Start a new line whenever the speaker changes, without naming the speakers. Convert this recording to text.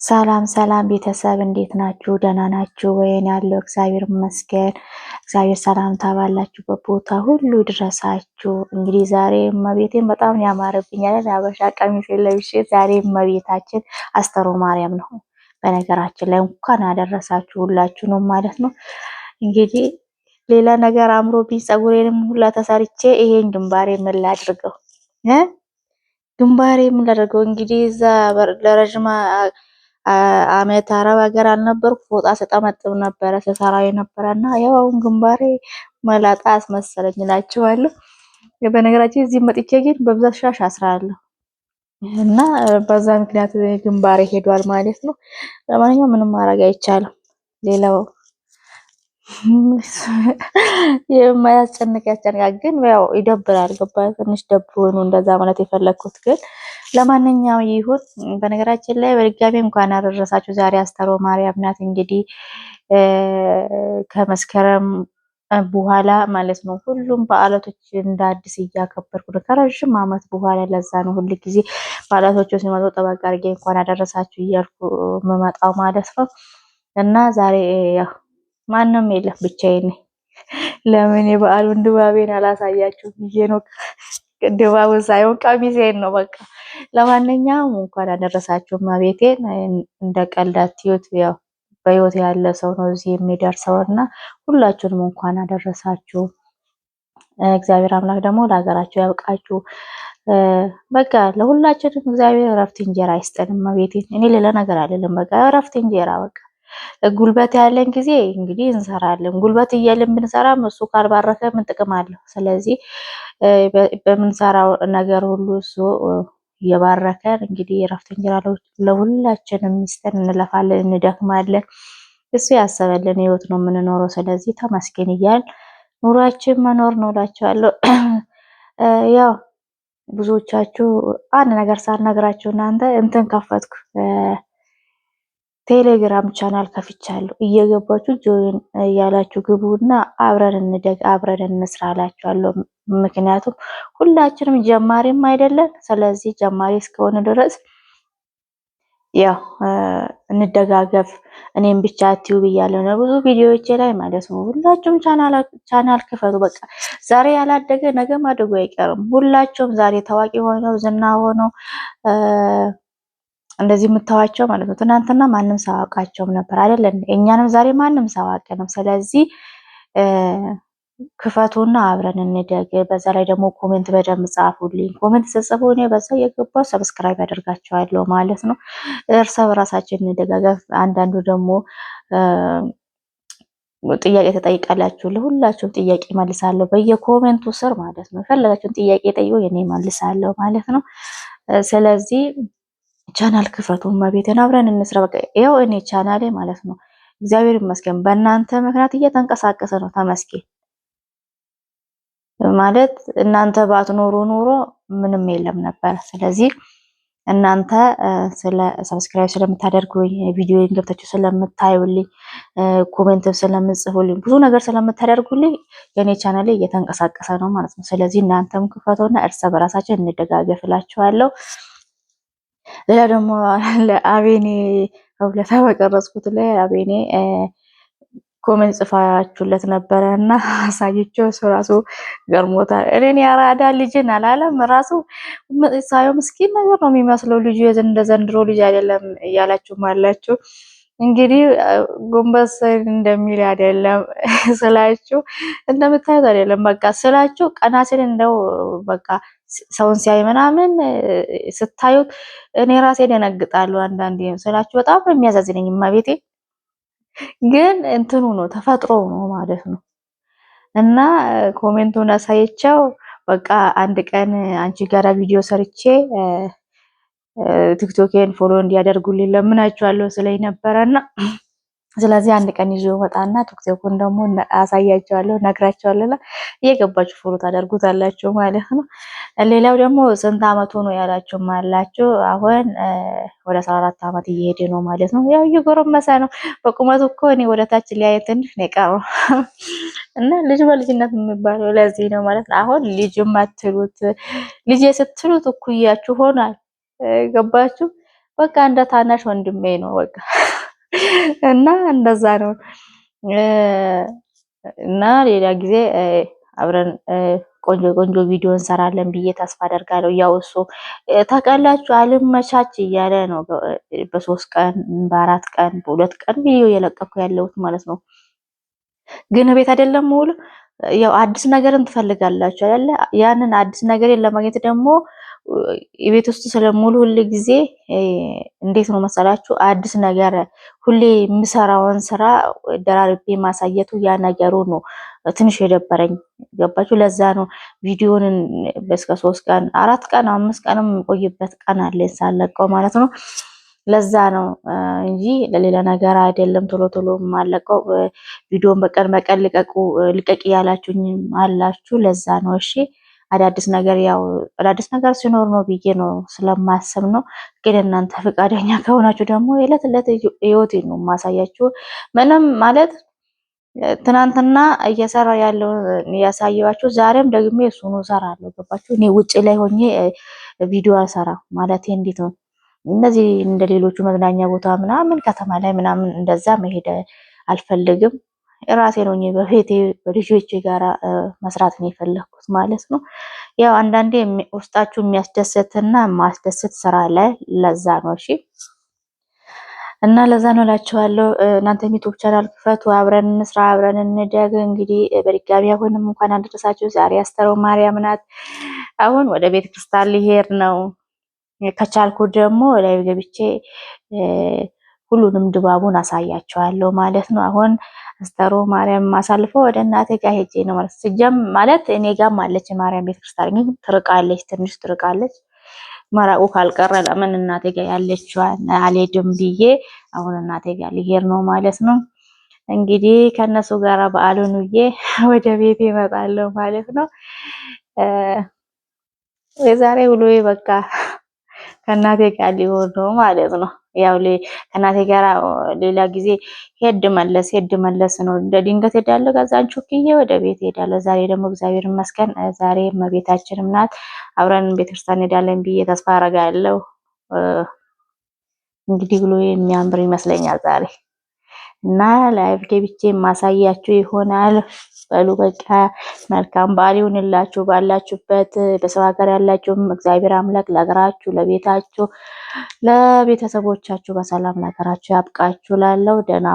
ሰላም ሰላም ቤተሰብ እንዴት ናችሁ? ደህና ናችሁ ወይ? እኔ ያለው እግዚአብሔር ይመስገን። እግዚአብሔር ሰላምታ ባላችሁበት ቦታ ሁሉ ድረሳችሁ። እንግዲህ ዛሬ እመቤቴን በጣም ያማረብኝ አይደል? የሀበሻ ቀሚስ ለብሼ ዛሬ እመቤታችን አስተሮ ማርያም ነው። በነገራችን ላይ እንኳን አደረሳችሁ ሁላችሁንም ማለት ነው። እንግዲህ ሌላ ነገር አምሮብኝ ፀጉሬንም ሁላ ተሰርቼ ይሄን ግንባሬ ምን ላድርገው ግንባሬ ምን ላድርገው እንግዲህ እዛ ለረጅም አመት አረብ ሀገር አልነበርኩ ፎጣ ስጠመጥም ነበረ ስሰራ የነበረና ያው አሁን ግንባሬ መላጣ አስመሰለኝ እላችኋለሁ። በነገራችን እዚህ መጥቼ ግን በብዛት ሻሽ አስራለሁ እና በዛ ምክንያት ግንባሬ ሄዷል ማለት ነው። ለማንኛውም ምንም ማድረግ አይቻልም። ሌላው የማያስጨንቅ ያስጨንቃል፣ ግን ያው ይደብራል። ገባ ትንሽ ደብሮ ነው እንደዛ ማለት የፈለኩት ግን ለማንኛውም ይሁን። በነገራችን ላይ በድጋሚ እንኳን አደረሳችሁ። ዛሬ አስተሮ ማርያም ናት። እንግዲህ ከመስከረም በኋላ ማለት ነው ሁሉም በዓላቶች እንደ አዲስ እያከበርኩ ነው ከረዥም ዓመት በኋላ። ለዛ ነው ሁሉ ጊዜ በዓላቶቹ ሲመጡ ጠበቅ አድርጌ እንኳን አደረሳችሁ እያልኩ የምመጣው ማለት ነው። እና ዛሬ ያው ማንም የለም ብቻዬን ነኝ። ለምን የበዓሉን ድባቤን አላሳያችሁ ብዬ ነው። ድባቡን ሳይሆን ቀሚሴን ነው በቃ። ለማንኛውም እንኳን አደረሳችሁ እመቤቴን። እንደ ቀልድ አትዩት፣ ያው በህይወት ያለ ሰው ነው እዚህ የሚደርሰው እና ሁላችሁንም እንኳን አደረሳችሁ። እግዚአብሔር አምላክ ደግሞ ለሀገራችሁ ያብቃችሁ። በቃ ለሁላችንም እግዚአብሔር እረፍት እንጀራ ይስጠን እመቤቴን። እኔ ሌላ ነገር አይደለም፣ በቃ እረፍት እንጀራ በቃ። ጉልበት ያለን ጊዜ እንግዲህ እንሰራለን። ጉልበት እያለን ብንሰራም እሱ ካልባረከ ምን ጥቅም አለው? ስለዚህ በምንሰራው ነገር ሁሉ እሱ እየባረከን እንግዲህ የእረፍት እንጀራ ለሁላችንም ሚስጥን እንለፋለን፣ እንደክማለን። እሱ ያሰበልን ህይወት ነው የምንኖረው። ስለዚህ ተመስገን እያል ኑሯችን መኖር ነው እላችኋለሁ። ያው ብዙዎቻችሁ አንድ ነገር ሳልነግራችሁ እናንተ እንትን ከፈትኩ ቴሌግራም ቻናል ከፍቻለሁ። እየገባችሁ ጆይን እያላችሁ ግቡና አብረን እንደግ አብረን እንስራ እላችኋለሁ። ምክንያቱም ሁላችንም ጀማሪም አይደለን። ስለዚህ ጀማሪ እስከሆነ ድረስ ያው እንደጋገፍ። እኔም ብቻ ዩቲዩብ እያለሁ ነው ብዙ ቪዲዮዎች ላይ ማለት ነው። ሁላችሁም ቻናል ክፈቱ። በቃ ዛሬ ያላደገ ነገ ማደጉ አይቀርም። ሁላችሁም ዛሬ ታዋቂ ሆነው ዝና ሆነው እንደዚህ የምታዋቸው ማለት ነው። ትናንትና ማንም ሳያውቃቸውም ነበር አይደል? እኛንም ዛሬ ማንም ሳያውቀንም። ስለዚህ ክፈቱና አብረን እንደግ። በዛ ላይ ደግሞ ኮሜንት በደንብ ጻፉልኝ። ኮሜንት ስጽፉ እኔ በዛ የገባው ሰብስክራይብ ያደርጋቸዋለሁ ማለት ነው። እርስ በራሳችን እንደጋገፍ። አንዳንዱ ደግሞ ጥያቄ ተጠይቃላችሁ፣ ለሁላችሁም ጥያቄ መልሳለሁ በየኮሜንቱ ስር ማለት ነው። የፈለጋችሁን ጥያቄ ጠይቁ፣ እኔ መልሳለሁ ማለት ነው። ስለዚህ ቻናል ክፈቱ እመቤቴን፣ አብረን እንስራ። በቃ ይኸው እኔ ቻናሌ ማለት ነው እግዚአብሔር ይመስገን በእናንተ ምክንያት እየተንቀሳቀሰ ነው። ተመስገን ማለት እናንተ ባትኖሩ ኖሮ ምንም የለም ነበር። ስለዚህ እናንተ ስለ ሰብስክራይብ ስለምታደርጉኝ፣ ቪዲዮን ገብታችሁ ስለምታዩልኝ፣ ኮሜንት ስለምጽፉልኝ፣ ብዙ ነገር ስለምታደርጉልኝ የኔ ቻናሌ እየተንቀሳቀሰ ነው ማለት ነው። ስለዚህ እናንተም ክፈቱና እርስ በራሳችን እንደጋገፍ እላችኋለሁ። ሌላ ደግሞ ለአቤኔ ሁለታ በቀረጽኩት ላይ አቤኔ ኮሜንት ጽፋችሁለት ነበረ እና አሳይቼው እሱ ራሱ ገርሞታል። እኔን ያራዳ ልጅን አላለም ራሱ ሳየው ምስኪን ነገር ነው የሚመስለው ልጁ እንደ ዘንድሮ ልጅ አይደለም እያላችሁም አላችሁ። እንግዲህ ጎንበስ እንደሚል አይደለም ስላችሁ እንደምታዩት አይደለም። በቃ ስላችሁ ቀና ሲል እንደው በቃ ሰውን ሲያይ ምናምን ስታዩት እኔ ራሴ ደነግጣለሁ አንዳንዴ ስላችሁ በጣም ነው የሚያሳዝነኝ። እማቤቴ ግን እንትኑ ነው ተፈጥሮ ነው ማለት ነው። እና ኮሜንቱን አሳየቻው በቃ አንድ ቀን አንቺ ጋራ ቪዲዮ ሰርቼ ቲክቶኬን ፎሎ እንዲያደርጉልኝ ለምናችኋለሁ ስለኝ ነበረና ስለዚህ አንድ ቀን ይዞ ወጣና ቲክቶኩን ደግሞ አሳያቸዋለሁ፣ ነግራቸዋለሁ። እየገባችሁ ፎሎ ታደርጉታላችሁ ማለት ነው። ሌላው ደግሞ ስንት አመቱ ነው ያላችሁ ማላችሁ? አሁን ወደ 14 አመት እየሄደ ነው ማለት ነው። ያው እየጎረመሰ ነው በቁመቱ እኮ እኔ ወደ ታች ሊያየ ትንሽ ነው የቀረው እና ልጅ በልጅነት የሚባለው ለዚህ ነው ማለት ነው። አሁን ልጅም አትሉት ልጅ ስትሉት እኩያችሁ ሆኗል። ገባችሁ? በቃ እንደ ታናሽ ወንድሜ ነው በቃ እና እንደዛ ነው እና ሌላ ጊዜ አብረን ቆንጆ ቆንጆ ቪዲዮ እንሰራለን ብዬ ተስፋ አደርጋለሁ። ያው እሱ ታውቃላችሁ አልመቻች እያለ ነው በ3 ቀን በ4 ቀን በ2 ቀን ቪዲዮ እየለቀኩ ያለሁት ማለት ነው። ግን ቤት አይደለም ሙሉ ያው አዲስ ነገርን ትፈልጋላችሁ አይደለ? ያንን አዲስ ነገርን ለማግኘት ደግሞ የቤት ውስጥ ስለሙሉ ሁሉ ጊዜ እንዴት ነው መሰላችሁ አዲስ ነገር ሁሌ የምሰራውን ስራ ደራርቤ ማሳየቱ ያ ነገሩ ነው ትንሽ የደበረኝ ገባችሁ? ለዛ ነው ቪዲዮን በስከ 3 ቀን 4 ቀን 5 ቀንም ቆይበት ቀን አለ ሳለቀው ማለት ነው። ለዛ ነው እንጂ ለሌላ ነገር አይደለም። ቶሎ ቶሎ ማለቀው ቪዲዮን በቀን በቀን ልቀቂ ያላችሁኝ አላችሁ። ለዛ ነው እሺ። አዳዲስ ነገር ያው አዳዲስ ነገር ሲኖር ነው ብዬ ነው ስለማሰብ ነው። ግን እናንተ ፈቃደኛ ከሆናችሁ ደግሞ የዕለት ዕለት ህይወቴን ነው ማሳያችሁ። ምንም ማለት ትናንትና እየሰራ ያለው ያሳየዋችሁ ዛሬም ደግሞ እሱኑ እሰራለሁ። ገባችሁ? እኔ ውጭ ላይ ሆኜ ቪዲዮ አልሰራም ማለት እንዴት ነው እነዚህ እንደ ሌሎቹ መዝናኛ ቦታ ምናምን ከተማ ላይ ምናምን እንደዛ መሄድ አልፈልግም። ራሴ ነው በቤቴ በልጆቼ ጋራ መስራት ነው የፈለኩት ማለት ነው። ያው አንዳንዴ ውስጣችሁ የሚያስደስትና ማስደስት ስራ ላይ ለዛ ነው እሺ። እና ለዛ ነው እላችኋለሁ። እናንተ ዩቲዩብ ቻናል ክፈቱ፣ አብረን እንስራ፣ አብረን እንደግ። እንግዲህ በድጋሚ አሁንም እንኳን አደረሳችሁ። ዛሬ አስተሮ ማርያም ናት። አሁን ወደ ቤተ ክርስቲያን ሊሄድ ነው። ከቻልኩ ደግሞ ላይ ገብቼ ሁሉንም ድባቡን አሳያቸዋለሁ ማለት ነው። አሁን አስተሮ ማርያም ማሳልፈው ወደ እናቴ ጋር ሄጄ ነው ማለት ስጀም ማለት እኔ ጋርም አለች ማርያም ቤተክርስቲያን ግን ትርቃለች፣ ትንሽ ትርቃለች። መራቁ ካልቀረ ለምን እናቴ ጋር ያለችዋን አልሄድም ብዬ አሁን እናቴ ጋር ሊሄድ ነው ማለት ነው። እንግዲህ ከነሱ ጋር በዓሉን ውዬ ወደ ቤት እመጣለሁ ማለት ነው። የዛሬ ውሎዬ በቃ ከእናቴ ጋር ሊሆን ነው ማለት ነው። ያው ከእናቴ ጋር ሌላ ጊዜ ሄድ መለስ ነው። እንደ ድንገት ሄዳለሁ፣ ከዛን ቹክዬ ወደ ቤት ሄዳለሁ። ዛሬ ደግሞ እግዚአብሔር ይመስገን ዛሬ እመቤታችንም ናት። አብረን ቤተክርስቲያን ሄዳለን ብዬ ተስፋ አደርጋለሁ። እንግዲህ ብሎ የሚያምር ይመስለኛል ዛሬ እና ላይቭ ገብቼ ማሳያችሁ ይሆናል። በሉ በቃ መልካም በዓል ይሁንላችሁ። ባላችሁበት በሰው ሀገር ያላችሁም እግዚአብሔር አምላክ ለሀገራችሁ፣ ለቤታችሁ፣ ለቤተሰቦቻችሁ በሰላም ለሀገራችሁ ያብቃችሁ። ላለው ደህና